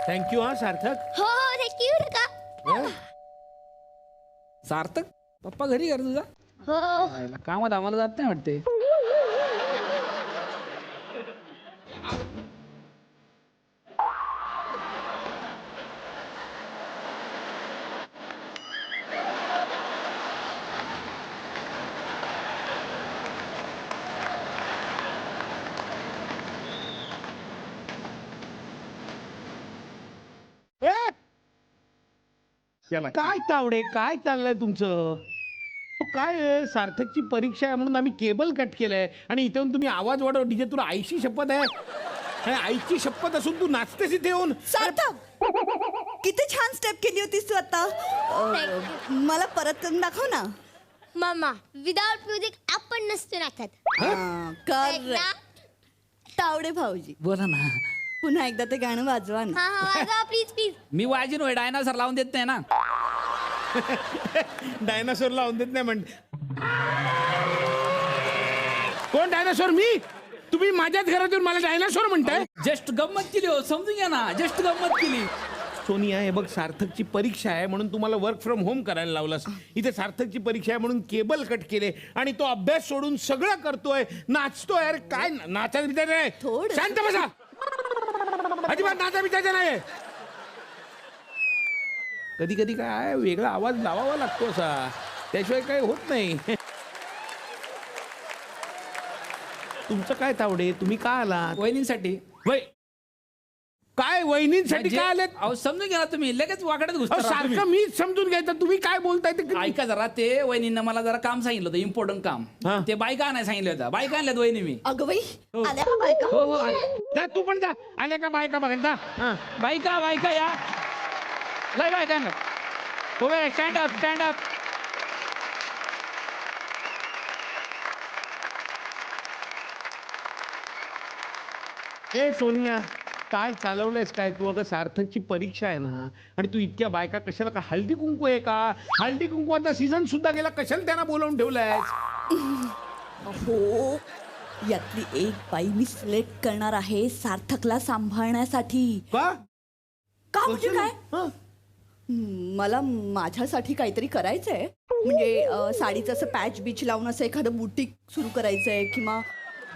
Thank you हा सार्थक. हो हो थँक्यू नका. सार्थक पप्पा घरी कर तुझा हो कामात आम्हाला जात नाही वाटते. काय तावडे काय चाललंय तुमचं? काय आहे? सार्थकची परीक्षा आहे म्हणून आम्ही केबल कट केलंय आणि इथे येऊन तुम्ही आवाज वाढव. डीजे तुला आईची शपथ आहे. अरे, आईची शपथ असून तू नाचतेस इथे येऊन. सार्थक किती छान स्टेप केली होतीस तू आता. मला परत करून दाखव ना. मामा विदाउट म्युझिक आपण नसतो नाचत. कर तावडे भाऊजी बोला ना. पुन्हा एकदा ते गाणं वाजवा ना. हा हा वाजवा प्लीज प्लीज. मी वाजीन होय डायनासर लावून देत नाही ना. डायनासोर लावून देत नाही म्हणते. कोण डायनासोर? मी? तुम्ही माझ्याच घरात येऊन मला डायनासोर म्हणताय? जस्ट गंमत केली हो, समजून घ्या ना. जस्ट गंमत केली. सोनिया हे बघ, सार्थकची परीक्षा आहे म्हणून तुम्हाला वर्क फ्रॉम होम करायला लावलंस. इथे सार्थकची परीक्षा आहे म्हणून केबल कट केले आणि तो अभ्यास सोडून सगळं करतोय, नाचतोय. अरे काय नाचायचं बिचायचं नाही. थोडं. शांत बसा. अजिबात नाचा बिचायचं नाही. कधी कधी काय वेगळा आवाज लावावा लागतो असा, त्याशिवाय काय होत नाही. तुमचं काय तावडे? तुम्ही का आलात? वहिनींसाठी. वय काय वहिनींसाठी म्हणजे- काय आलेत? अहो समजून घ्या ना तुम्ही. लगेच वाकड्यात घुसता अहो, राव तुम्ही. सारखं मीच समजून घ्यायचं, तुम्ही काय बोलताय ते. ऐका जरा, ते वहिनींना मला जरा काम सांगितलं होतं, इम्पॉर्टंट काम. हा. ते बायका नाही सांगितलं होतं. बायका आणल्यात वहिनी मी. अगं बाई आल्या का बायका? हो हो जा तू पण जा. आले का बायका बघा. बायका बायका या. लय बायका उभे. Stand up stand up. ए सोनिया, काय चालवलंयस काय तू? अगं सार्थकची परीक्षा आहे ना, आणि तू इतक्या बायका कशाला? का हळदी कुंकू आहे का? हळदी कुंकूचा सीझन सुद्धा गेला, कशाला त्यांना बोलावून ठेवलंयस? हो यातली एक बाई मी सिलेक्ट करणार आहे सार्थकला सांभाळण्यासाठी. का? का म्हणजे काय? हं. मला माझ्यासाठी काहीतरी करायचंय. म्हणजे साडीचं असं पॅच बीच लावून असं एखादं बुटीक सुरू करायचंय किंवा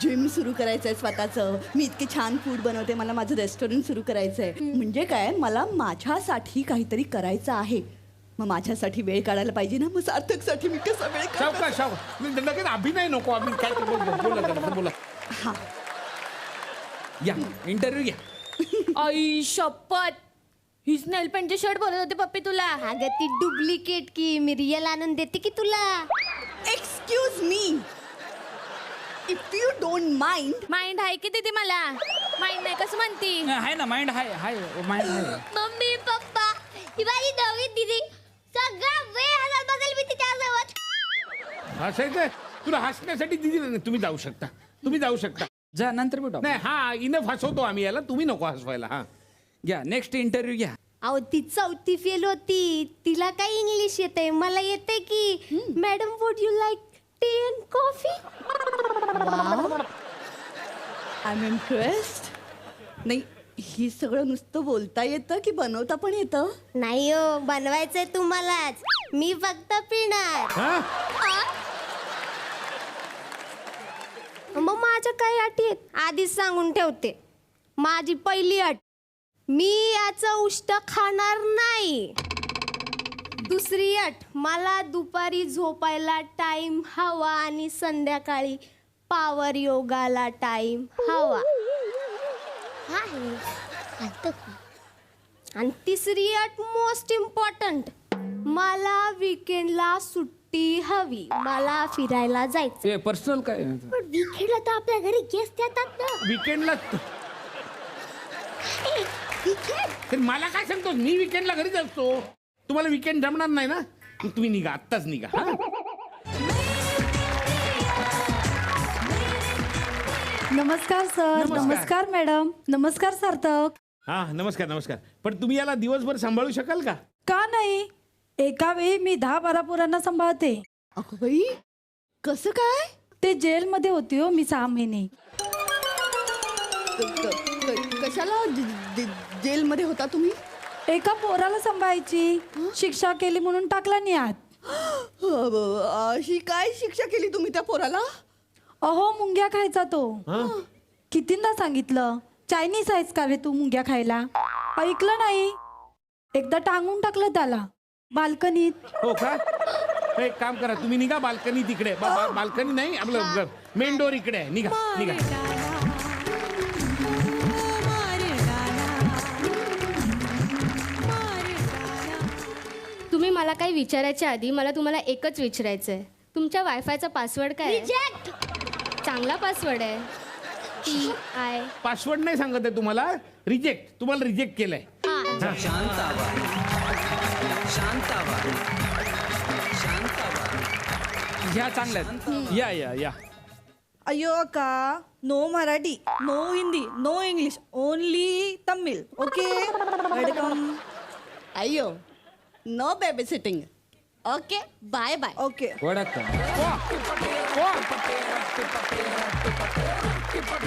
जिम सुरू करायचंय स्वतःचं. मी इतके छान फूड बनवते, मला माझं रेस्टॉरंट सुरू करायचंय. म्हणजे काय, मला माझ्यासाठी काहीतरी करायचं आहे. मग माझ्यासाठी वेळ काढायला पाहिजे ना. मग सार्थकसाठी मी कसा वेळ सावकाश सावकाश. लगेच अभिनय नको. आम्ही काय ते बोला बोला. हा या इंटरव्ह्यू घ्या. आई शपथ, हीच नेल पेंटचे शर्ट बोलत होते पप्पी तुला. अगं ती डुप्लिकेट की, मी रिअल आणून देते की तुला. Excuse me, if you don't mind. Mind आहे की दीदी मला? माइंड नाही कसं म्हणती? आहे ना माइंड आहे माइंड आहे. मम्मी पप्पा ही माझी नवीन दीदी. सगळा वेळ हलत बसेल मी तिच्यासोबत. हसायचंय तुला? हसण्यासाठी दिदी नाही. तुम्ही जाऊ शकता, तुम्ही जाऊ शकता. जा नंतर भेटू आपण. नाही हा इनफ हसवतो आम्ही याला, तुम्ही नको हसवायला. हा घ्या नेक्स्ट इंटरव्ह्यू घ्या. अहो ती चौथी फेल होती, तिला काय इंग्लिश येते, मला येते की. Madam would you like tea and coffee? I am impressed. नाही, ही सगळं नुसतं बोलता येतं की बनवता पण येतं? नाही हो, बनवायचंय तुम्हालाच, मी फक्त पिणार. हा? मग माझ्या काही अटी आहेत आधीच सांगून ठेवते. माझी पहिली अट, मी याचं उष्ट खाणार नाही. दुसरी अट, मला दुपारी झोपायला टाइम हवा आणि संध्याकाळी पावर योगाला टाइम हवा. आणि तिसरी अट मोस्ट इम्पॉर्टंट, मला विकेंडला सुट्टी हवी. मला फिरायला जायचं. ते पर्सनल काय? पण विकेंडला तर आपल्या घरी गेस्ट येतात ना. विकेंडला तर मला काय सांगतो? मी विकेंडला घरीच असतो. तुम्हाला विकेंड जमणार नाही ना, तुम्ही निघा, आत्ताच निघा. हा नमस्कार सर. नमस्कार. नमस्कार मॅडम. नमस्कार सार्थक. हा नमस्कार नमस्कार. पण तुम्ही याला दिवसभर सांभाळू शकाल का? का नाही, एका वेळी मी 10-12 पोरांना सांभाळते. अगं बाई, कसं काय? ते जेलमध्ये होती हो मी 6 महिने. कशाला जेलमध्ये मध्ये होता तुम्ही? एका पोराला सांभाळायची, शिक्षा केली म्हणून टाकला नाही आत. अशी काय शिक्षा केली तुम्ही त्या पोराला? अहो मुंग्या खायचा तो. हं? कितींदा सांगितलं, चायनीज आहेस का रे तू मुंग्या खायला? ऐकलं नाही. एकदा टांगून टाकलं त्याला बाल्कनीत. हो का? एक काम करा, तुम्ही निघा बाल्कनी तिकडे. बाल्कनी नाही, आपलं मेन डोर इकडे आहे. निघा निघा. तुम्ही मला काही विचारायच्या आधी मला तुम्हाला एकच विचारायचं आहे. तुमच्या वायफायचा पासवर्ड काय आहे? रिजेक्ट. चांगला पासवर्ड आहे. TI. पासवर्ड नाही सांगत आहे तुम्हाला. रिजेक्ट. तुम्हाला रिजेक्ट केलंय. ह्या चांगल्या आहेत. या या या. अयो का no Marathi, no Hindi, no English, only Tamil. Okay welcome. अय्यो, no babysitting. Okay, bye bye. Okay वडक्कम.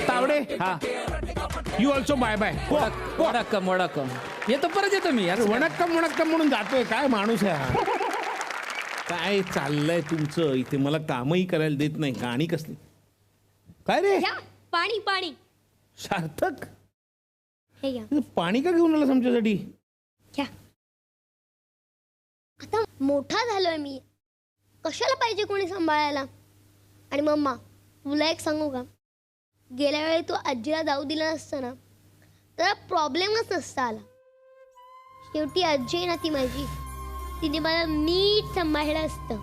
तावडे, हा. You also bye bye. वडक्कम वडक्कम. येतो परत येतो मी. अरे वणक्कम वणक्कम म्हणून जातोय. काय माणूस आहे हा? काय चाललंय तुमचं इथे? मला कामही करायला देत नाही. गाणी कसली काय रे? या पाणी पाणी सार्थक, हे घ्या. पाणी का घेऊन आला आमच्यासाठी? घ्या. आता मोठा झालोय मी, कशाला पाहिजे कोणी सांभाळायला? आणि मम्मा, तुला एक सांगू का, गेल्या वेळी तू आजीला जाऊ दिलं नसतं ना तर प्रॉब्लेमच नसता आला. शेवटी आजी आहे ना ती माझी, तिने मला नीट सांभाळलं असतं.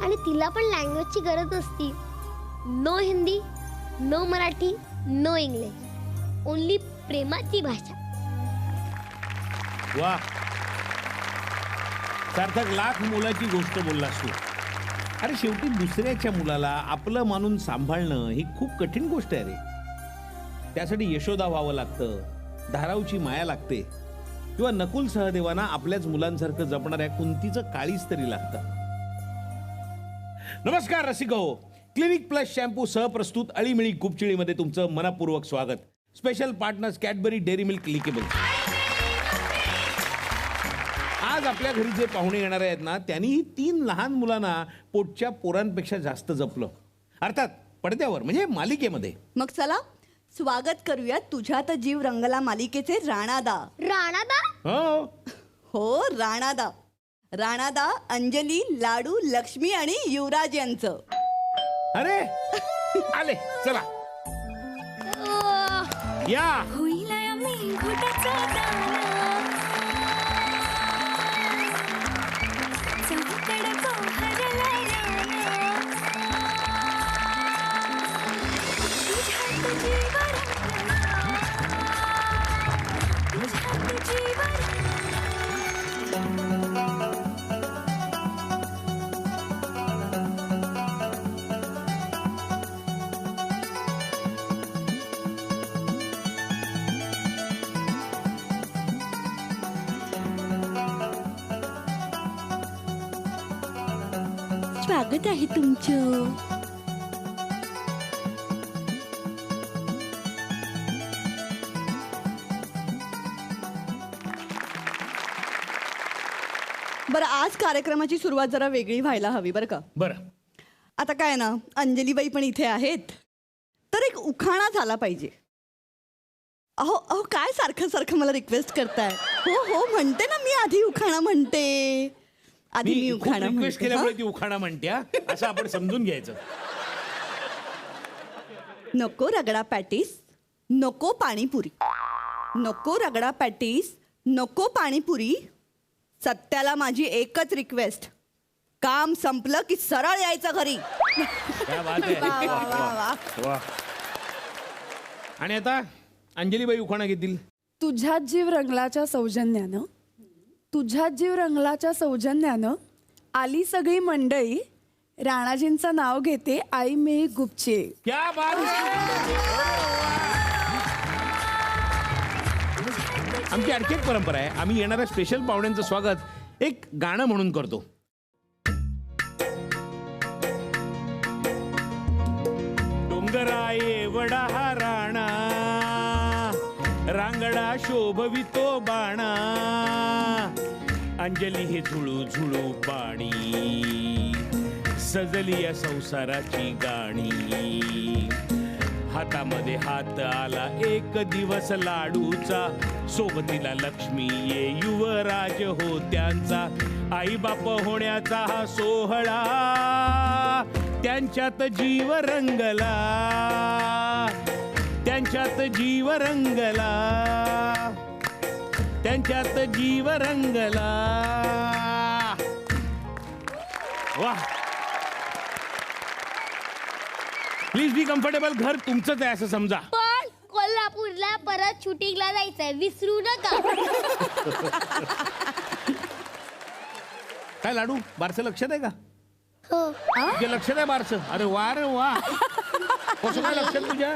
आणि तिला पण लँग्वेजची गरज असती. No Hindi, no Marathi, no English, only प्रेमाची भाषा. वा सार्थक, लाख मोलाची गोष्ट बोललास तू. अरे शेवटी दुसऱ्याच्या मुलाला आपलं मानून सांभाळणं ही खूप कठीण गोष्ट आहे रे. त्यासाठी यशोदा व्हावं लागतं, धारावची माया लागते, किंवा नकुल सहदेवाना आपल्याच मुलांसारखं जपणाऱ्या कुंतीचं काळीच तरी लागतं. नमस्कार रसिको, क्लिनिक प्लस शॅम्पू सहप्रस्तुत अळीमिळी गुपचिळीमध्ये तुमचं मनपूर्वक स्वागत. Special partners Cadbury dairy milk likeable. आज आपल्या घरी जे पाहुणे येणार आहेत ना, त्यांनी 3 लहान मुलांना पोटच्या पोरांपेक्षा जास्त जपलं. अर्थात पडद्यावर म्हणजे मालिकेमध्ये. मग चला स्वागत करूया तुझ्यात जीव रंगला मालिकेचे राणादा. राणादा? हो, हो, राणादा. राणादा, अंजली, लाडू, लक्ष्मी आणि युवराज यांचं. अरे आले, चला या. स्वागत आहे तुमचं. बरं, आज कार्यक्रमाची सुरुवात जरा वेगळी व्हायला हवी बरं का. बरं, आता काय ना, अंजलीबाई पण इथे आहेत, तर एक उखाणा झाला पाहिजे. अहो अहो, काय सारखं सारखं मला रिक्वेस्ट करताय? हो हो म्हणते ना मी, आधी उखाणा म्हणते. आधी मी खूप उखाणा रिक्वेस्ट म्हणते. केल्यामुळे हं? ती उखाणा म्हणत्या असं आपण समजून घ्यायचं. नको रगडा पॅटीस, नको पाणीपुरी. नको रगडा पॅटीस, नको पाणीपुरी. सत्याला माझी एकच रिक्वेस्ट, काम संपलं की सरळ यायचं घरी. क्या बात आहे. वा, वा, वा, वा. वा. आणि आता अंजलीबाई उखाणा घेतील. तुझ्यात जीव रंगलाच्या सौजन्यानं, तुझ्यात जीव रंगलाच्या सौजन्यानं आली सगळी मंडळी, राणाजींचं नाव घेते आई मी गुपचे. क्या बात आहे. आमची आणखी एक परंपरा आहे, आम्ही येणाऱ्या स्पेशल पाहुण्यांचं स्वागत एक गाणं म्हणून करतो. डोंगराये वडा हा राणा, रांगडा शोभवितो बाणा अंजली हे झुळू झुळू पाणी सजली या संसाराची गाणी हातामध्ये हात आला एक दिवस लाडूचा सोबतीला लक्ष्मी ये युवराज हो त्यांचा आई बाप होण्याचा हा सोहळा त्यांच्यात जीव रंगला त्यांच्यात जीव रंगला त्यांच्यात जीव रंगला वा प्लीज बी कम्फर्टेबल घर तुमचंच आहे असं समजा पण कोल्हापूरला परत शूटिंगला जायचंय विसरू नका. काय लाडू बारसं लक्षात आहे का हो. तुझ्या लक्षात आहे बारसं अरे वा कसं काय लक्षात तुझ्या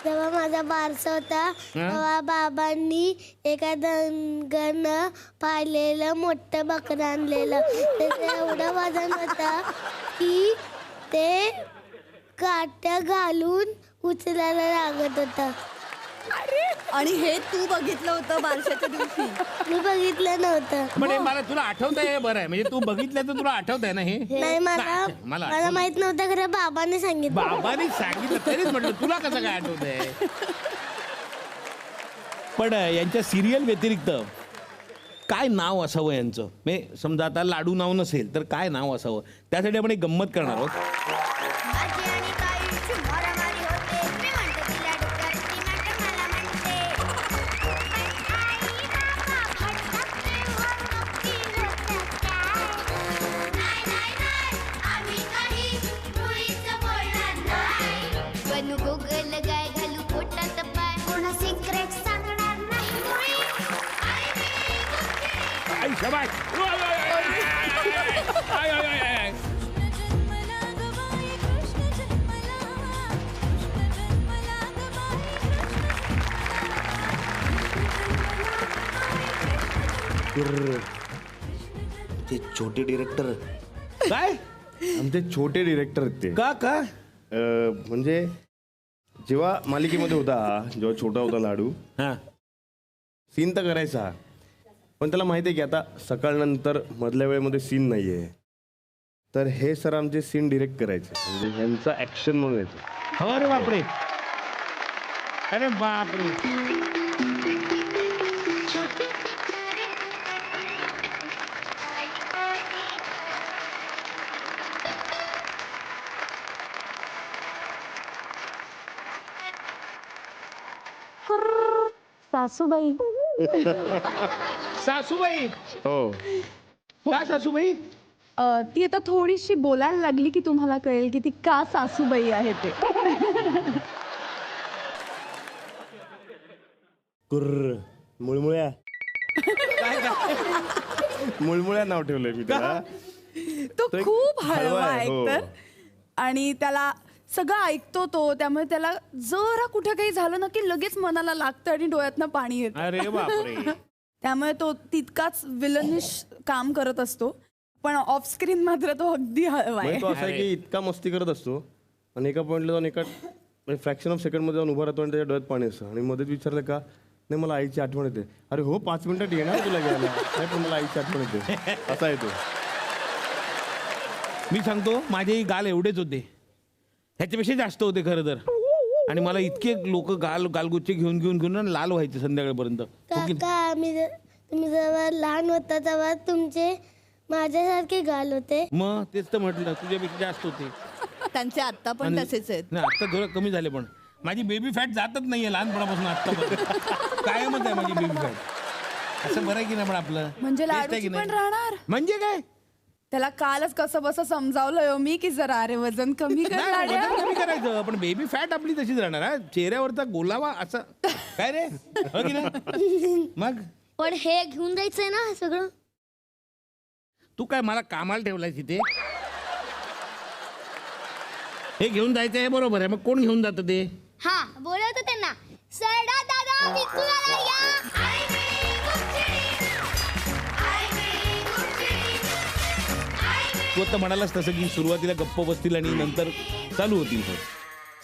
जेव्हा माझा बारसा होता तेव्हा बाबांनी एका दंगन पाळलेलं मोठं बकरं आणलेलं त्याचं एवढं वजन होतं की ते काट्या घालून उचलायला लागत होतं. आणि हे तू बघितलं होतं बारशाच्या दिवशी? मी बघितलं नव्हतं. म्हणजे मला तुला आठवत आहे बरं आहे म्हणजे तू बघितलं तर तुला आठवत आहे ना हे नाही मला मला माहित नव्हतं खरं बाबांनी सांगितलं. बाबांनी सांगितलं तरीच म्हटलं तुला कसं काय आठवत आहे. पण यांच्या सिरियल व्यतिरिक्त काय नाव असावं यांचं म्हणजे समजा आता लाडू नाव नसेल तर काय नाव असावं त्यासाठी आपण एक गंमत करणार आहोत. आई शाबास. I, I, I, I. ते छोटे डिरेक्टर काय आमचे छोटे डिरेक्टर आहेत ते का म्हणजे जेव्हा मालिकेमध्ये होता जेव्हा छोटा होता लाडू हा सीन तर करायचा पण त्याला माहिती आहे की आता सकाळनंतर मधल्या वेळेमध्ये सीन नाही आहे तर हे सर आमचे सीन डिरेक्ट करायचे म्हणजे ह्यांचा ॲक्शन म्हणून यायचं. अरे बापरे अरे बापरे सासूबाई सासूबाई हो का सासूबाई ती आता थोडीशी बोलायला लागली की तुम्हाला कळेल की ती का सासूबाई आहे ते. कुर्र मुळमुळ्या मुळमुळ्या नाव ठेवलंय मी त्याला. तो तो एक खूप हळवा हळवा आहे, हो. एकतर आणि त्याला सगळं ऐकतो तो त्यामुळे त्याला जरा कुठं काही झालं ना की लगेच मनाला लागतं आणि डोळ्यातनं पाणी येतं. अरे बापरे त्यामुळे तो तितकाच विलनिश काम करत असतो पण ऑफ स्क्रीन मात्र तो अगदी हळवा म्हणजे तो आहे. असा आहे की इतका मस्ती करत असतो आणि एका पॉईंटला जाऊन एका म्हणजे फ्रॅक्शन ऑफ सेकंडमध्ये जाऊन उभा राहतो आणि त्याच्या डोळ्यात पाणी असतं आणि मध्येच विचारलं का नाही मला आईची आठवण येते. अरे हो 5 मिनिटात येणार तुला घ्यायला नाही पण मला आईची आठवण येते असा आहे तो. मी सांगतो माझेही गाल एवढेच होते ह्याच्यापेक्षा जास्त होते खरं तर आणि मला इतके लोक गालगुच्चे घेऊन लाल व्हायचे संध्याकाळपर्यंत. काका तुम्ही जेव्हा लहान होता तेव्हा तुमचे माझ्यासारखे गाल होते. मग तेच तर म्हटलं तुझ्यापेक्षा जास्त होते. त्यांचे आत्ता पण आणि- तसेच आहेत. नाही आता थोडं कमी झाले पण माझी बेबी फॅट जातच नाहीये लहानपणापासून आत्तापर्यंत कायमच आहे माझी बेबी फॅट. असं बरं आहे की नाही पण आपलं म्हणजे तेच आहे की लाडूची पण नाही? राहणार. म्हणजे काय त्याला कालच कसं बसं समजावलंय हो मी की जरा अरे वजन कमी कर नाही, लाड्या. वजन कमी करायचं पण बेबी फॅट आपली तशीच राहणार हा चेहऱ्यावरचा गोलावा असं काय रे हो की नाही मग पण हे घेऊन जायचंय ना हे सगळं. तू काय मला कामाला ठेवलाय तिथे हे घेऊन जायचं आहे बरोबर आहे मग कोण घेऊन जातं ते हा बोलवतो त्यांना सरडा दादा विकुला या. तू आता म्हणालास तसं की सुरुवातीला गप्प बसतील आणि नंतर चालू होतील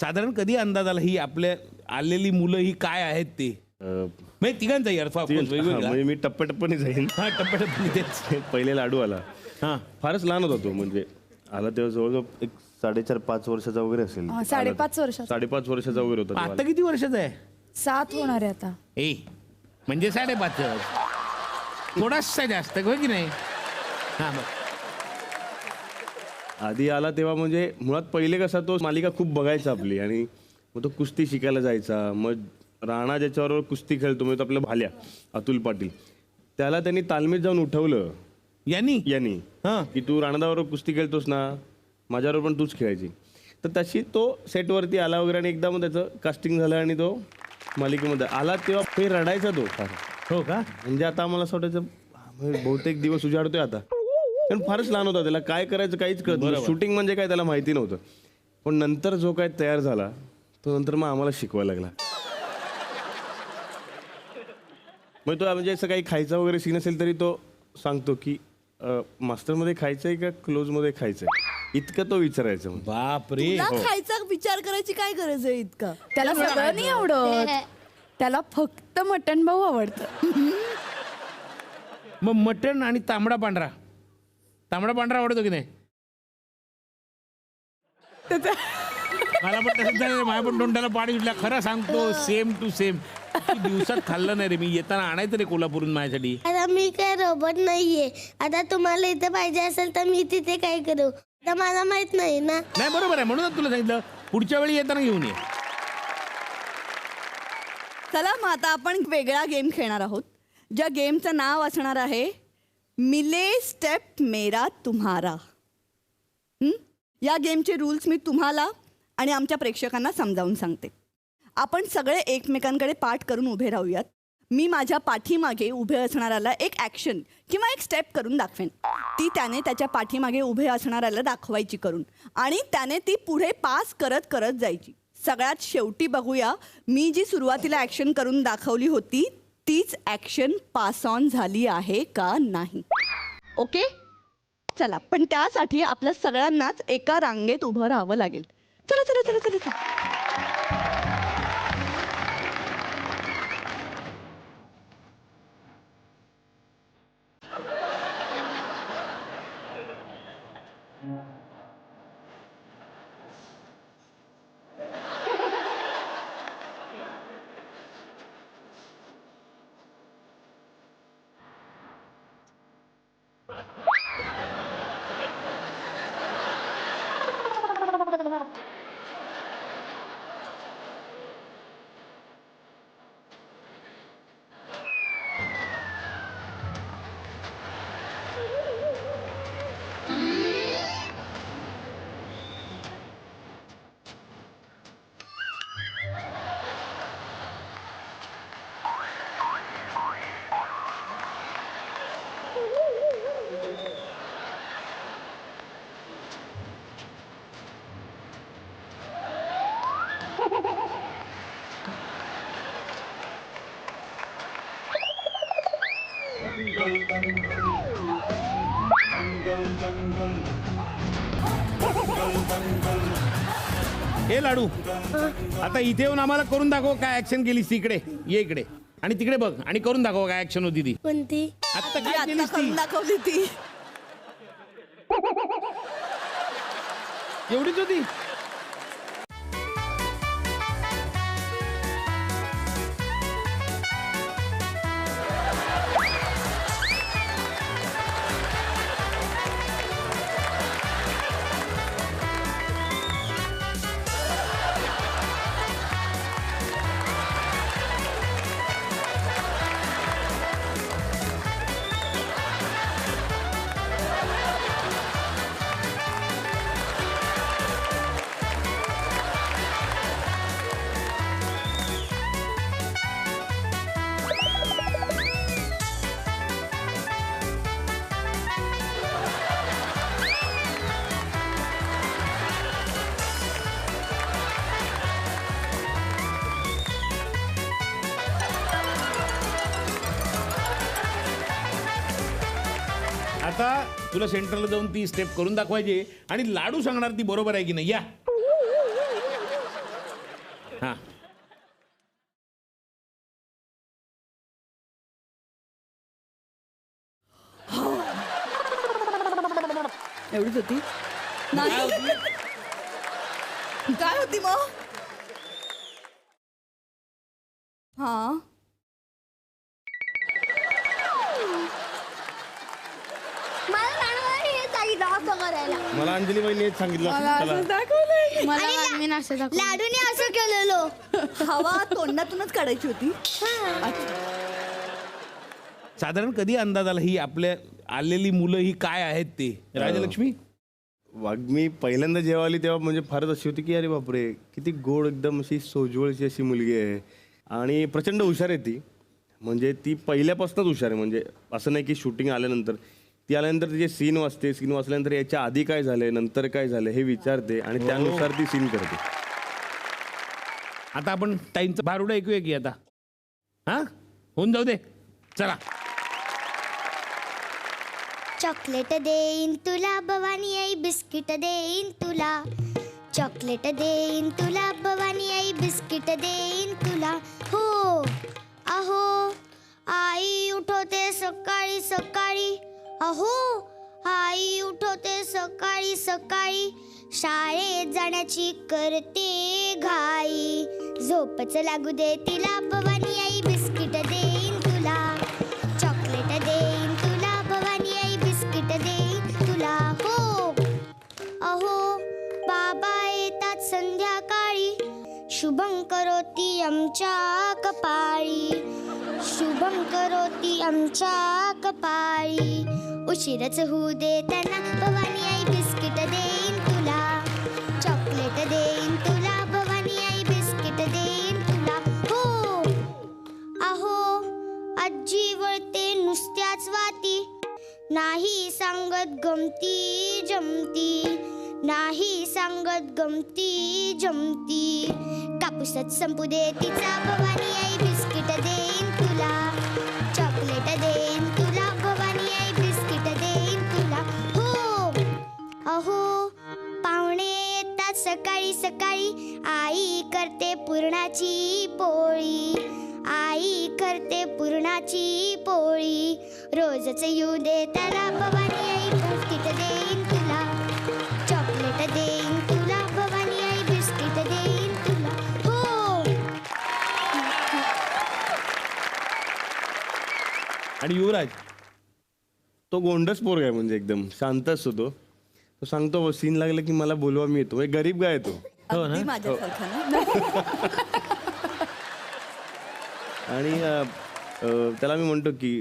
साधारण कधी अंदाज आला ही आपल्या आलेली मुलं ही काय आहेत ते म्हणजे तिघांचाही अर्थ वेगवेगळा म्हणजे मी टप्प्याटप्प्याने जाईन. हा टप्प्याटप्प्याने तेच. पहिले लाडू आला. हा फारच लहान होता तो, म्हणजे आला तेव्हा जवळजवळ एक 4.5-5 वर्षाचा वगैरे असेल. 5.5 वर्षाचा. 5.5 वर्षाचा वगैरे होता आता तेव्हा. किती वर्षाचा आहे 7 होणार आहे आता. ए म्हणजे 5.5 थोडासा जास्त होय की नाही. हा मग आधी आला तेव्हा म्हणजे मुळात पहिले कसा तो मालिका खूप बघायचा आपली, आणि मग तो कुस्ती शिकायला जायचा. मग राणा ज्याच्याबरोबर कुस्ती खेळतो म्हणजे तो आपल्या भाल्या अतुल पाटील, त्याला त्यांनी तालमीत जाऊन उठवलं यांनी हा की तू राणादाबरोबर कुस्ती खेळतोस ना, माझ्याबरोबर पण तूच खेळायची. तर तशी तो सेटवरती आला वगैरे, आणि एकदा मग त्याचं कास्टिंग झालं आणि तो मालिकेमध्ये आला तेव्हा ते रडायचा तो फार. हो का म्हणजे आता आम्हाला असं वाटायचं म्हणजे बहुतेक दिवस उजाडतोय आता, कारण फारच लहान होता, त्याला काय करायचं काहीच कळत नव्हतं. शूटिंग म्हणजे काय त्याला माहिती नव्हतं. पण नंतर जो काय तयार झाला तो नंतर मग आम्हाला शिकवायला लागला. मग तो म्हणजे असं काही खायचा वगैरे सीन असेल तरी तो सांगतो की मास्टरमध्ये खायचंय का क्लोजमध्ये खायचंय, इतकं तो विचारायचं. बाप रे तुला खायचा विचार करायची काय गरज आहे इतका? त्याला सगळं नाही आवडत, त्याला फक्त मटण भाऊ आवडतं. मग मटण आणि तांबडा पांढरा आवडतो की नाही. मला पण तसंच झालं, माझ्या पण तोंडाला पाणी सुटलं. खरं सांगतो सेम टू सेम. दिवसात खाल्लं नाही रे मी. येताना आणायचं रे कोल्हापूरून माझ्यासाठी. आता मी काय रोबोट नाहीये. आता तुम्हाला इथे पाहिजे असेल तर मी तिथे काय करू, आता मला माहित नाही ना. नाही बरोबर आहे, म्हणूनच तुला सांगितलं पुढच्या वेळी येताना घेऊन ये. चला मग आता आपण वेगळा गेम खेळणार आहोत, ज्या गेमचं नाव असणार आहे मिले स्टेप मेरा तुम्हारा. या गेमचे रूल्स मी तुम्हाला आणि आमच्या प्रेक्षकांना समजावून सांगते. आपण सगळे एकमेकांकडे पाठ करून उभे राहूयात. मी माझ्या पाठीमागे उभे असणाऱ्याला एक ॲक्शन किंवा एक स्टेप करून दाखवेन. ती त्याने त्याच्या पाठीमागे उभे असणाऱ्याला दाखवायची करून, आणि त्याने ती पुढे पास करत करत जायची. सगळ्यात शेवटी बघूया मी जी सुरुवातीला ॲक्शन करून दाखवली होती तीच ॲक्शन पास ऑन झाली आहे का नाही. ओके चला, पण त्यासाठी आपल्या सगळ्यांनाच एका रांगेत उभं राहावं लागेल. चला चला चला चला चला. हे लाडू आता इथे येऊन आम्हाला करून दाखव काय ऍक्शन केलीस. इकडे ये, इकडे आणि तिकडे बघ आणि करून दाखव काय ऍक्शन होती ती. कोणती? आता मी काय आता केलीस ती करून दाखवली ती. एवढीच होती. आता तुला सेंटरला जाऊन ती स्टेप करून दाखवायची आणि लाडू सांगणार ती बरोबर आहे की नाही. या हा एवढीच होती नाही काय होती मग हा मला राणाबाईने हे सांगितलं असं करायला. मला अंजली बाईने हेच सांगितलं मला असेल, असं चला. दाखवलंय. लाडूने असं केलेलं. हवा तोंडातूनच काढायची होती साधारण कधी अंदाज आला ही आपल्या आलेली मुलं ही काय आहेत ते राजलक्ष्मी? मी पहिल्यांदा जेव्हा आली तेव्हा म्हणजे फारच अशी होती की अरे बापरे किती गोड एकदम अशी सोज्वळची अशी मुलगी आहे आणि प्रचंड हुशार आहे ती. म्हणजे ती पहिल्यापासूनच हुशार आहे. म्हणजे असं नाही की शूटिंग आल्यानंतर ती आल्यानंतर तिचे सीन वाचते, सीन वाचल्यानंतर याच्या आधी काय झालंय नंतर काय झालं हे विचारते आणि त्यानुसार ती सीन करते. आता आपण टाईमचं भारुडं ऐकूया की आता. हा होऊन जाऊ दे चला. चॉकलेट देईन तुला भवानी आई बिस्किट देईन तुला चॉकलेट देईन तुला भवानी आई बिस्किट देईन तुला हो अहो आई उठवते सकाळी सकाळी अहो आई उठवते सकाळी सकाळी शाळेत जाण्याची करते घाई झोपच लागू दे तिला भवानी आई बिस्किट देईन तुला चॉकलेट देईन तुला भवानी आई बिस्किट देईन तुला हो अहो बाबा येतात संध्याकाळी शुभं करोती आमच्या कपाळी शुभं करोती आमच्या कपाळी उशीरच होऊ दे त्यांना भवानी आई बिस्किट देईन तुला चॉकलेट देईन तुला भवानी आई बिस्किट देईन तुला हो अहो आजी वळते नुसत्याच वाती नाही सांगत गमती जमती नाही सांगत गमती जमती कापूसच संपू दे तिचा भवानी आई बिस्किट देईन तुला चॉकलेट देईन तुला भवानी आई बिस्किट देईन तुला हो अहो पाहुणे येतात सकाळी सकाळी आई करते पुरणाची पोळी आई करते पुरणाची पोळी रोजच येऊ दे त्याला भवानी आई बिस्किट देईन तुला चॉकलेट देईन तुला भवानी आई बिस्किट देईन तुला हो आणि युवराज तो गोंडस पोरगा आहे म्हणजे एकदम शांत असतो तो सांगतो सीन लागलं की मला बोलवा मी येतो. एक गरीब गाय तो अगदी माझ्यासारखा ना आणि त्याला मी म्हणतो की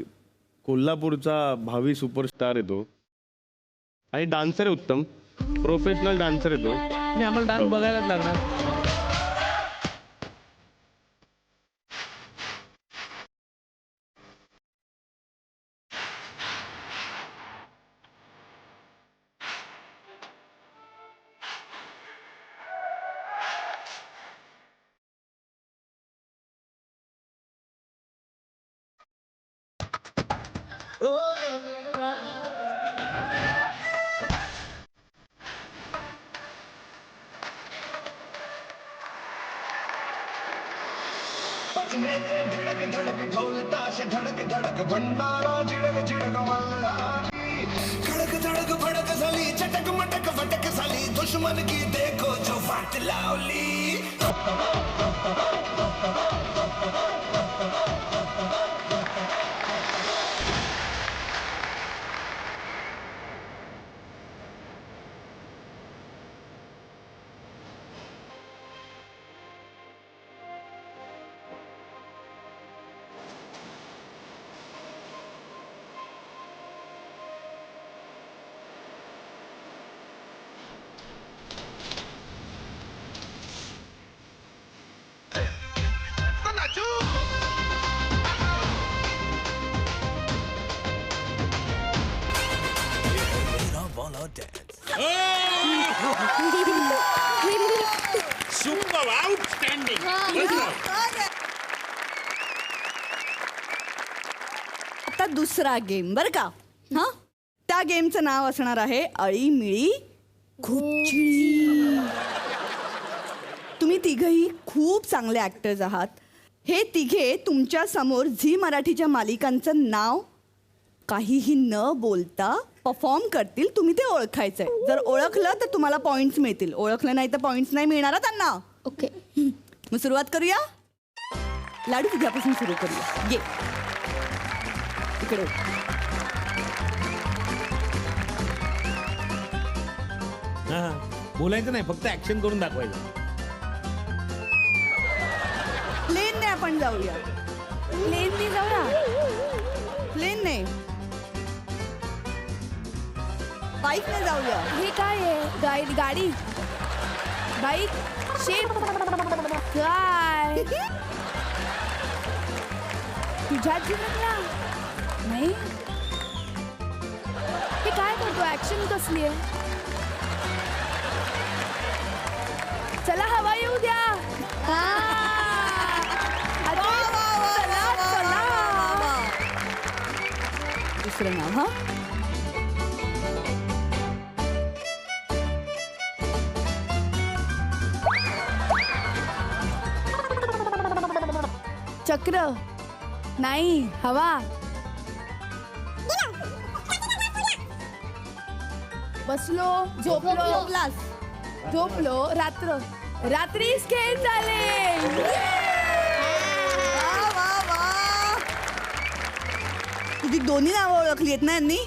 कोल्हापूरचा भावी सुपरस्टार येतो आणि डान्सर आहे उत्तम प्रोफेशनल डान्सर येतो. आणि आम्हाला डान्स बघायलाच लागणार. खड़क धड़क भड़क झाली चटक मटक फटक झाली दुश्मन की देखो जो वाट लावली. आता दुसरा गेम बर का हा त्या गेमचं नाव असणार आहे अळी मिळी खूप चिळी. तुम्ही तिघही खूप चांगले ऍक्टर्स आहात. हे तिघे तुमच्या समोर झी मराठीच्या मालिकांचं नाव काहीही न बोलता परफॉर्म करतील. तुम्ही ते ओळखायचंय. जर ओळखलं तर तुम्हाला पॉइंट्स मिळतील, ओळखलं नाही तर पॉइंट्स नाही मिळणार त्यांना. ओके. मग सुरुवात करूया. लाडू तुझ्यापासून सुरू करूया. ये इकडे. हा बोलायचं नाही, फक्त ऍक्शन करून दाखवायचं. प्लेनने आपण जाऊया. प्लेननी जाऊया. प्लेनने. बाईकने जाऊया. हे काय आहे? गाडी, बाईक, शिप, काय तुझ्याच जीवनातला नाही. हे काय करतो? ऍक्शन कसली आहे? चला हवा येऊ द्या. अरे, चला. दुसरं नाव. हा चक्र नाही, हवा. बसलो, झोपलो, रात्रीच खेळ झाले. तुझी दोन्ही नावं ओळखली आहेत ना यांनी.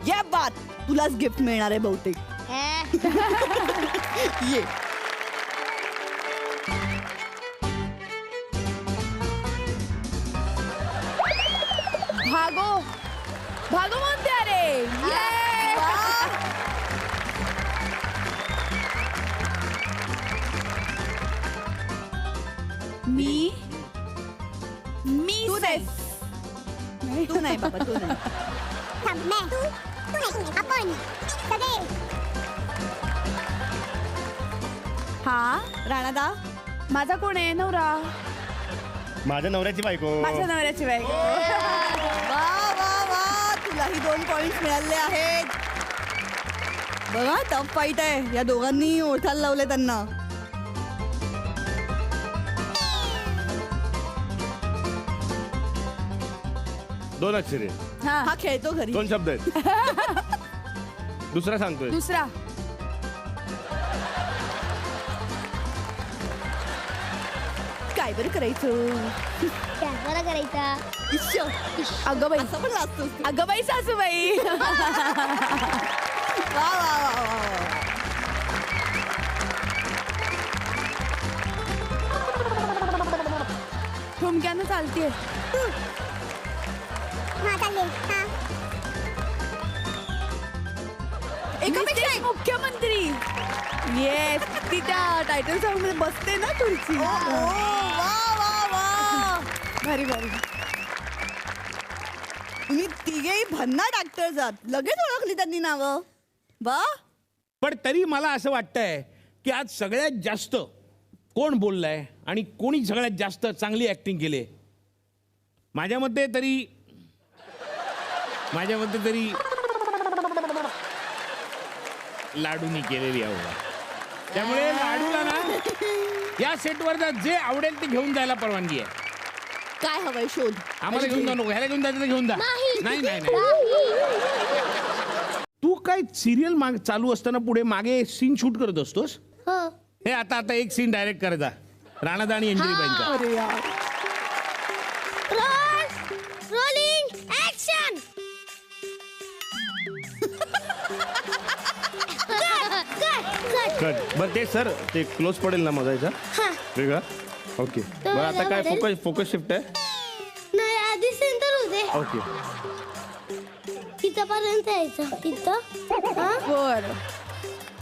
या बात तुलाच गिफ्ट मिळणार आहे बहुतेक. ये. भागो म्हणते. अरे मी तू नाही. तू नाही बाबा, तू नाही. हा राणादा. माझा कोण आहे? नवरा. माझ्या नवऱ्याची बायको. माझ्या नवऱ्याची बायको. वा वा वा, तुलाही 2 पॉइंट मिळाले आहेत. बघा टफ फाईट आहे. या दोघांनी ओळखायला लावले त्यांना. दोन अक्षरे, हा खेळतो घरी. 2 शब्द आहेत. दुसरा सांगतोय. दुसरा काय बरं करायचं? बरं करायचा. अगं बाई, असं पण लागतो. अगं बाई सासूबाई. वा वा वा वा. ठुमक्यानं चालतीये. एकापेक्षा एक. मुख्यमंत्री. येस, ती त्या टायटल सॉन्ग मध्ये बसते ना तुळशी. वा वा वा. भारी भारी. तुम्ही तिघेही भन्नाट ऍक्टर्स आहात. लगेच ओळखली त्यांनी नावं. वा. पण तरी मला असं वाटतंय की आज सगळ्यात जास्त कोण बोललाय आणि कोणी सगळ्यात जास्त चांगली ऍक्टिंग केली. माझ्या मते तरी लाडूनी केलेली आहे. त्यामुळे लाडूला ना या सेटवर जे आवडेल ते घेऊन जायला परवानगी आहे. काय हवंय शोध. आम्हाला घेऊन जाऊ नको. ह्याला घेऊन जायचं तर घेऊन जा. नाही नाही नाही. तू काय सिरियल चालू असताना पुढे मागे सीन शूट करत असतोस. हो. हे आता एक सीन डायरेक्ट करायचा. राणादा आणि अंजलीबाईंचा. अरे यार. Rolling action. कट. बरं ते सर ते क्लोज पडेल ना माझा याचा वेगळा. ओके बरं आता काय फोकस शिफ्ट आहे. नाही आधी सेंटर होते. ओके तिथपर्यंत यायचं. तिथं. बर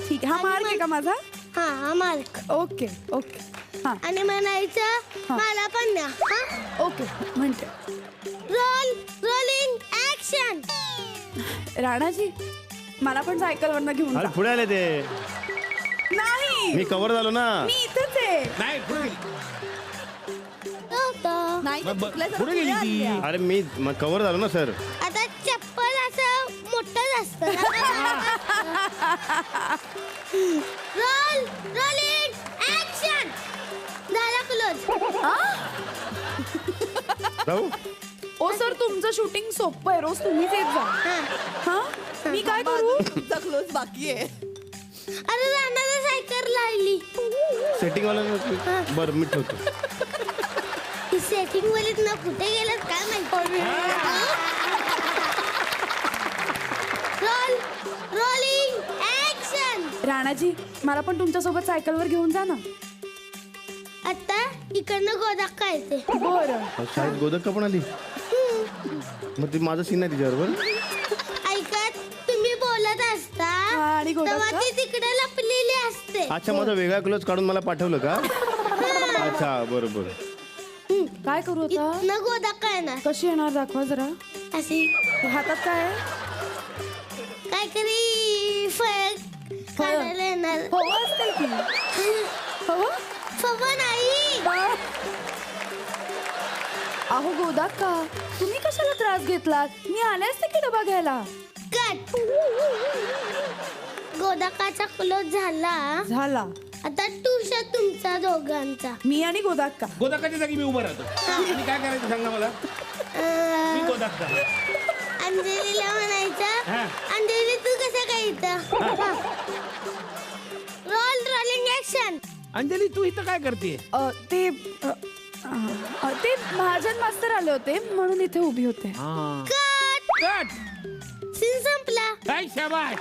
ठीक आहे. हा मार्क आहे का माझा? हा मार्क. Okay okay. हा आणि म्हणायचं मला पण द्या. ओके म्हणते. Rolling action. राणाजी मला पण सायकलवरनं घेऊन अरे जा. पुढे आले ते. नाही मी कव्हर झालो ना. मी इथंच आहे. नाही पुढे गेली. नाही पुढे गेली ती. अरे मी कव्हर झालो ना सर. आता चप्पल असं मोठं असतं. Rolling action. जाऊ ओ सर तुमचं शूटिंग सोपं आहे, रोज तुम्हीच येत जा. हा मी काय करू? तुमचा क्लोज बाकी आहे. अरे राणाला सायकल लागली. सेटिंग वाला बरं मी ठेवतो. ही सेटिंग वालीत ना कुठे गेलात काय माहिती. Rolling action. राणाजी मला पण तुमच्यासोबत सायकलवर घेऊन जा ना. आता इकडनं गोदाक्का येते. बरं शाळेत गोदक्का पण आली. मग ते माझं सीन आहे तिच्याबरोबर. ऐकत तुम्ही बोलत असता आणि गोदाक्का? तेव्हा ती तिकडे लपलेली असते. अच्छा माझा वेगळा क्लोज काढून मला पाठवलं का? अच्छा बरोबर. काय करू आता? न गोदाक्का येणार कशी येणार दाखवा जरा. अशी हातात काय आहे? काहीतरी फळ काढायला येणार. हवा असते की हवा? फवा नाही. अहो गोदाक्का तुम्ही कशाला त्रास घेतलात? मी आले असते की डबा घ्यायला. कट. गोदाकाचा क्लोज झाला. झाला. आता टूशा तुमचा दोघांचा. मी आणि गोदाक्का. गोदाकाच्या जागी मी उभं राहतो. आणि काय करायचं सांग ना मला. मी गोदाक्का. अंजलीला म्हणायचं हा. अंजली तू कसं काय इथं. Rolling action. अंजली तू इथं काय करते? ते महाजन मास्तर आले होते म्हणून इथे उभी होते. कट. कट. सीन संपला. काय शाबाश.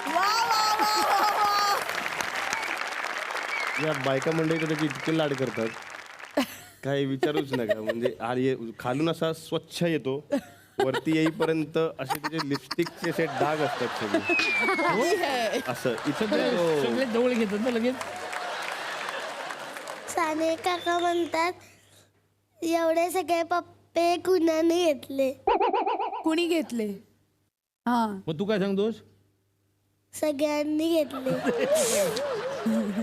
या बायका मंडळी तर त्याचे इतके लाड करतात काही विचारूच नका. म्हणजे खालून असा स्वच्छ येतो, वरती येईपर्यंत असे त्याचे लिपस्टिकचे असे डाग असतात सगळे. असं इथं सगळे जवळ घेतात ना लगेच. साने काका म्हणतात एवढे सगळे पप्पे कुणाने घेतले. कुणी घेतले? हा मग तू काय सांगतोस? सगळ्यांनी घेतले.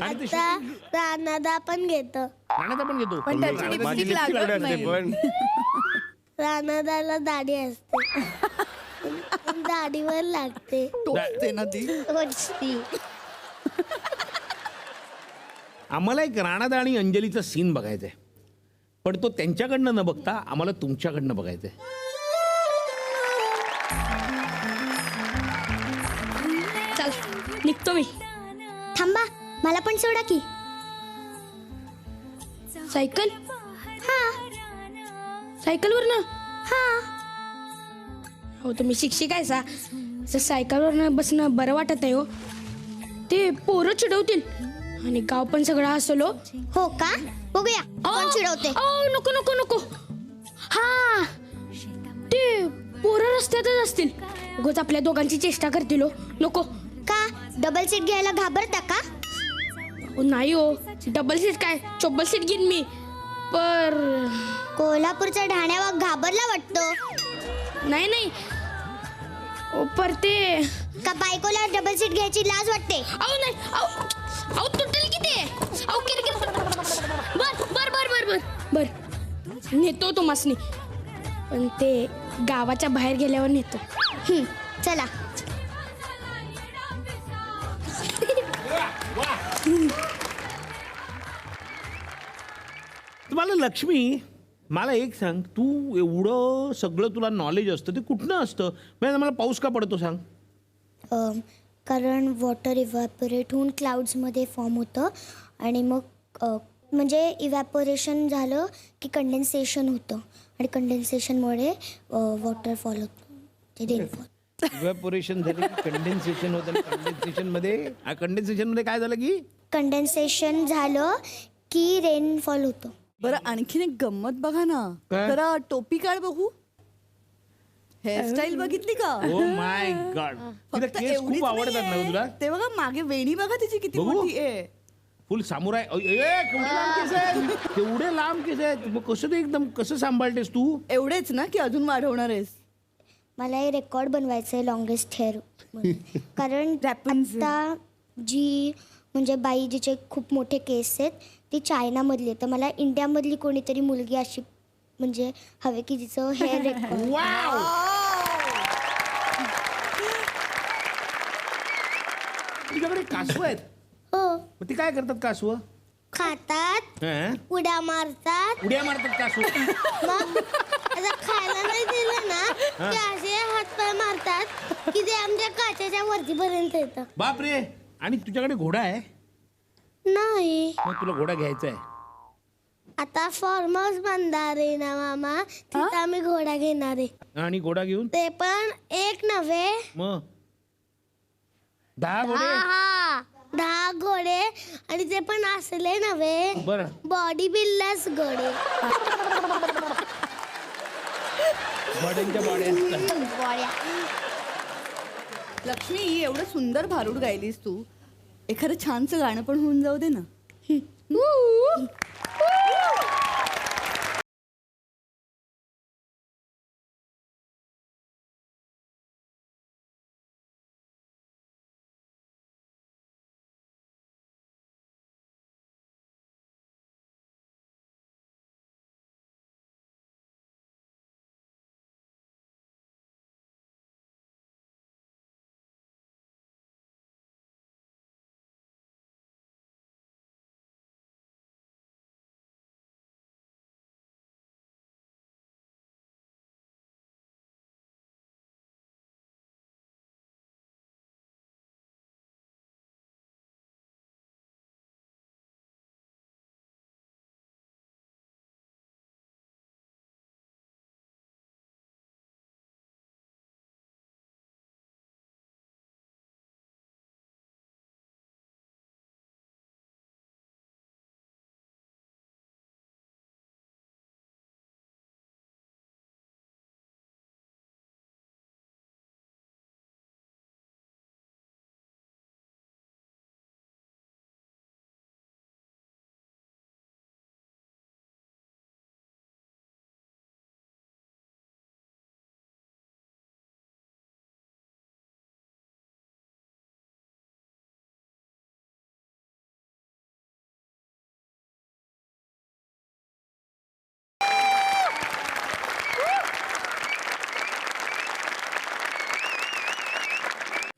आणि ते आता राणादा पण घेतो. राणादा पण घेतो. पण त्याची माझी लिपस्टिक लिपस्टिक लागत कुठे असते नाही. पण राणादाला दाढी असते. पण दाढीवर लागते. टोचते ना ती. टोचती. आम्हाला एक राणादा आणि अंजलीचा सीन बघायचा आहे, पण तो त्यांच्याकडनं न बघता आम्हाला तुमच्याकडनं बघायचा आहे. चल निघतो मी. थांबा मला पण सोडा की. सायकल. हा सायकलवर ना. हा हो तुम्ही शिक्षिक आहे सा. सायकलवर बसणं बरं वाटत आहे हो. ते पोरं चिडवतील आणि गाव पण सगळं हसलो. हो का बघूया कोण चिडवते. नको नको नको. हा ते पोरं रस्त्यातच असतील, उगाच आपल्या दोघांची चेष्टा करतील. नको. का डबल सीट घ्यायला घाबरता का? नाही हो, डबल सीट काय चोब्बल सीट घेईन मी. पर कोल्हापूरचा ढाण्यावर घाबरला वाटतो. नाही नाही पर ते का बायकोला डबल सीट घ्यायची लाज वाटते. अहो नाही अहो तुटेल की ते. अहो किरकिर. बर बर बर बर बर बर नेतो तुम्हासनी, पण ते गावाच्या बाहेर गेल्यावर नेतो. चला. तुम्हाला लक्ष्मी मला एक सांग, तू एवढं सगळं तुला नॉलेज असतं ते कुठनं असतं? म्हणजे मला पाऊस का पडतो सांग? कारण वॉटर इव्हॅपोरेट होऊन क्लाउड्समध्ये फॉर्म होतं आणि मग म्हणजे इव्हॅपोरेशन झालं की कंडेन्सेशन होतं आणि कंडेन्सेशनमुळे वॉटरफॉल होतं, ते रेनफॉल. इव्हॅपोरेशन झालं की कंडेन्सेशन होतं. कंडेन्सेशनमध्ये काय झालं की कंडेन्सेशन झालं की रेनफॉल होतं. बरं आणखीन एक गंमत बघा ना. काय? जरा टोपी काढ बघू. हेअरस्टाईल बघितली का? Oh my God. तिला फक्त केस एवढीच खूप आवडतात ना नाहीये. गं तुला? ते बघा मागे वेणी बघा तिची किती बघू? मोठी आहे. फुल सामुराय. केवढे लांब केस आहेत. केवढे लांब केस आहेत. मग कसं ते एकदम कसं सांभाळतेस तू? एवढेच ना की अजून वाढवणार आहेस? मला हे रेकॉर्ड बनवायचं आहे लॉंगेस्ट हेअर. कारण आता जी म्हणजे बाई जिचे खूप मोठे केस आहेत ती चायनामधली आहे, तर मला इंडियामधली कोणीतरी मुलगी अशी म्हणजे हवे की जिचं हेअर रेकॉर्ड. वाव. तुझ्याकडे कासव आहेत? हो मग ती काय करतात कासव? खातात, हं? उड्या मारतात. उड्या मारतात का असो? मग आता खायला नाही दिलं ना की असे हातपाय मारतात की ते आमच्या काचेच्या वरतीपर्यंत येतं. बापरे. आणि तुझ्याकडे घोडा आहे? नाही, मग तुला घोडा घ्यायचा आहे? आता फार्म हाऊस बांधणार आहे ना मामा, तिथं आम्ही घोडा घेणार आहे. आणि घोडा घेऊन ते पण एक नव्हे, मग 10 घोडे? हा 10 घोडे. आणि ते पण असले नव्हे, बरं. बॉडी बिल्डर्स घोडे. घोड्यांच्या बॉड्या असतात. बॉड्या. लक्ष्मी, एवढं सुंदर भारूड गायलीस तू. एखादं छानचं गाणं पण होऊन जाऊ दे ना.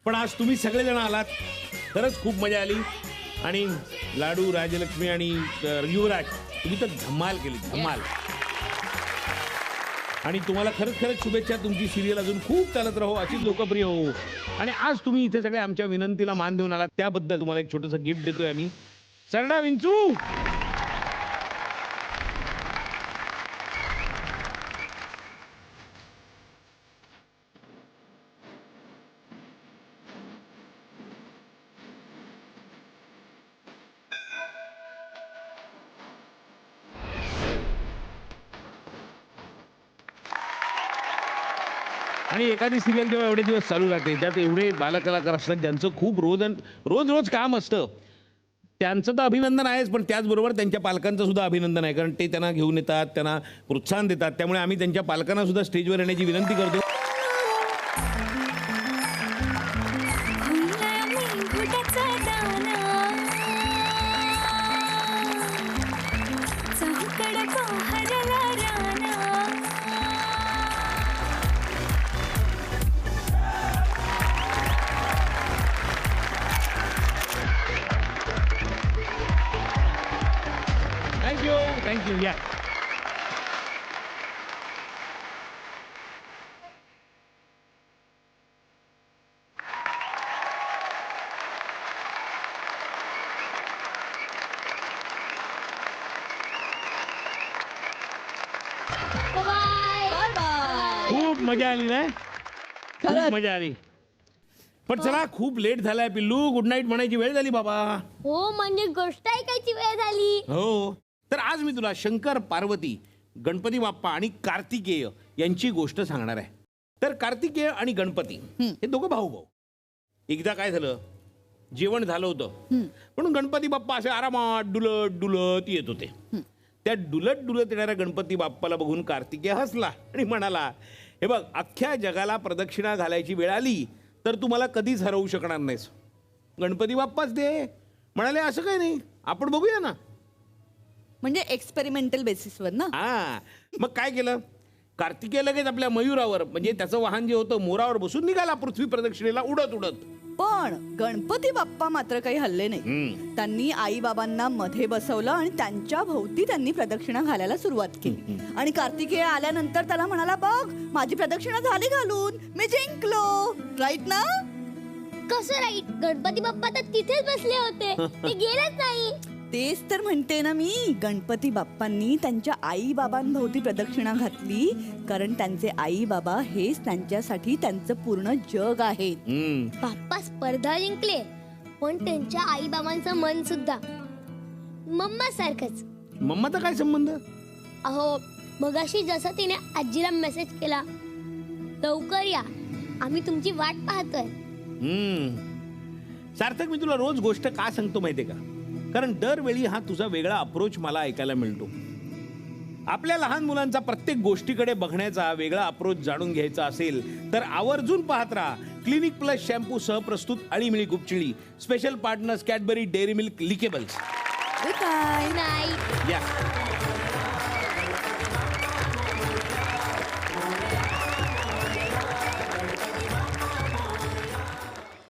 पण आज तुम्ही सगळेजण आलात, खरंच खूप मजा आली. आणि लाडू, राजलक्ष्मी आणि युवराज, तुम्ही तर धमाल केली, धमाल. आणि तुम्हाला खरंच खरंच शुभेच्छा. तुमची सिरियल अजून खूप चालत राहो, अशीच लोकप्रिय हो. आणि आज तुम्ही इथे सगळे आमच्या विनंतीला मान देऊन आलात, त्याबद्दल तुम्हाला एक छोटंसं गिफ्ट देतोय आम्ही. सरडा विंचू. आणि एखादी सिरियल जेव्हा एवढे दिवस चालू राहते, त्यात एवढे बालकलाकार असतात ज्यांचं खूप रोज काम असतं, त्यांचं तर अभिनंदन आहेच, पण त्याचबरोबर त्यांच्या पालकांचं सुद्धा अभिनंदन आहे. कारण ते त्यांना घेऊन येतात, त्यांना प्रोत्साहन देतात. त्यामुळे आम्ही त्यांच्या पालकांना सुद्धा स्टेजवर येण्याची विनंती करतो. थँक्यू. या. खूप मजा आली ना, खूप मजा आली. पण चला, खूप लेट झालाय पिल्लू, गुड नाईट म्हणायची वेळ झाली बाबा. हो, म्हणजे गोष्ट ऐकायची वेळ झाली. हो. तर आज मी तुला शंकर, पार्वती, गणपती बाप्पा आणि कार्तिकेय यांची गोष्ट सांगणार आहे. तर कार्तिकेय आणि गणपती हे दोघं भाऊ. एकदा काय झालं, जेवण झालं होतं, म्हणून गणपती बाप्पा असे आरामात डुलत डुलत येत होते. त्या डुलत डुलत येणाऱ्या गणपती बाप्पाला बघून कार्तिकेय हसला आणि म्हणाला, हे बघ, अख्ख्या जगाला प्रदक्षिणा घालायची वेळ आली तर तू मला कधीच हरवू शकणार नाहीस. गणपती बाप्पाच दे म्हणाले, असं काही नाही, आपण बघूया ना. म्हणजे एक्सपेरिमेंटल बेसिसवर ना. हा. मग काय केलं, कार्तिकेय लगेच आपल्या मयुरावर म्हणजे त्याचं वाहन जे होतं मोरावर बसून निघाला पृथ्वी प्रदक्षिणेला उडत उडत. पण गणपती बाप्पा मात्र काही हल्ले नाही. त्यांनी आई बाबांना मध्ये बसवलं आणि त्यांच्या भोवती त्यांनी प्रदक्षिणा घालायला सुरुवात केली. आणि कार्तिकेय आल्यानंतर त्याला म्हणाला, बघ माझी प्रदक्षिणा झाली घालून, मी जिंकलो. राईट ना? कसं राईट? गणपती बाप्पा तर तिथेच बसले होते, ते गेलेच नाही. तेच तर म्हणते ना मी, गणपती बाप्पांनी त्यांच्या आई बाबांभोवती प्रदक्षिणा घातली कारण त्यांचे आई बाबा हेच त्यांच्यासाठी त्यांचं पूर्ण जग आहे. बाप्पा स्पर्धा जिंकले पण त्यांच्या आई बाबांचं मन सुद्धा मम्मा सारखंच. मम्माचा काय संबंध? अहो मगाशी जसं तिने आजीला मेसेज केला, लवकर या आम्ही तुमची वाट पाहतोय. सार्थक, मी तुला रोज गोष्ट का सांगतो माहितीये का? कारण दरवेळी हा तुझा वेगळा अप्रोच मला ऐकायला मिळतो. आपल्या लहान मुलांचा प्रत्येक गोष्टीकडे बघण्याचा वेगळा अप्रोच जाणून घ्यायचा असेल तर आवर्जून पाहत राहा क्लिनिक प्लस शॅम्पू सह प्रस्तुत अळीमिळी गुपचिळी. Special partners Cadbury dairy milk likeables. नाही या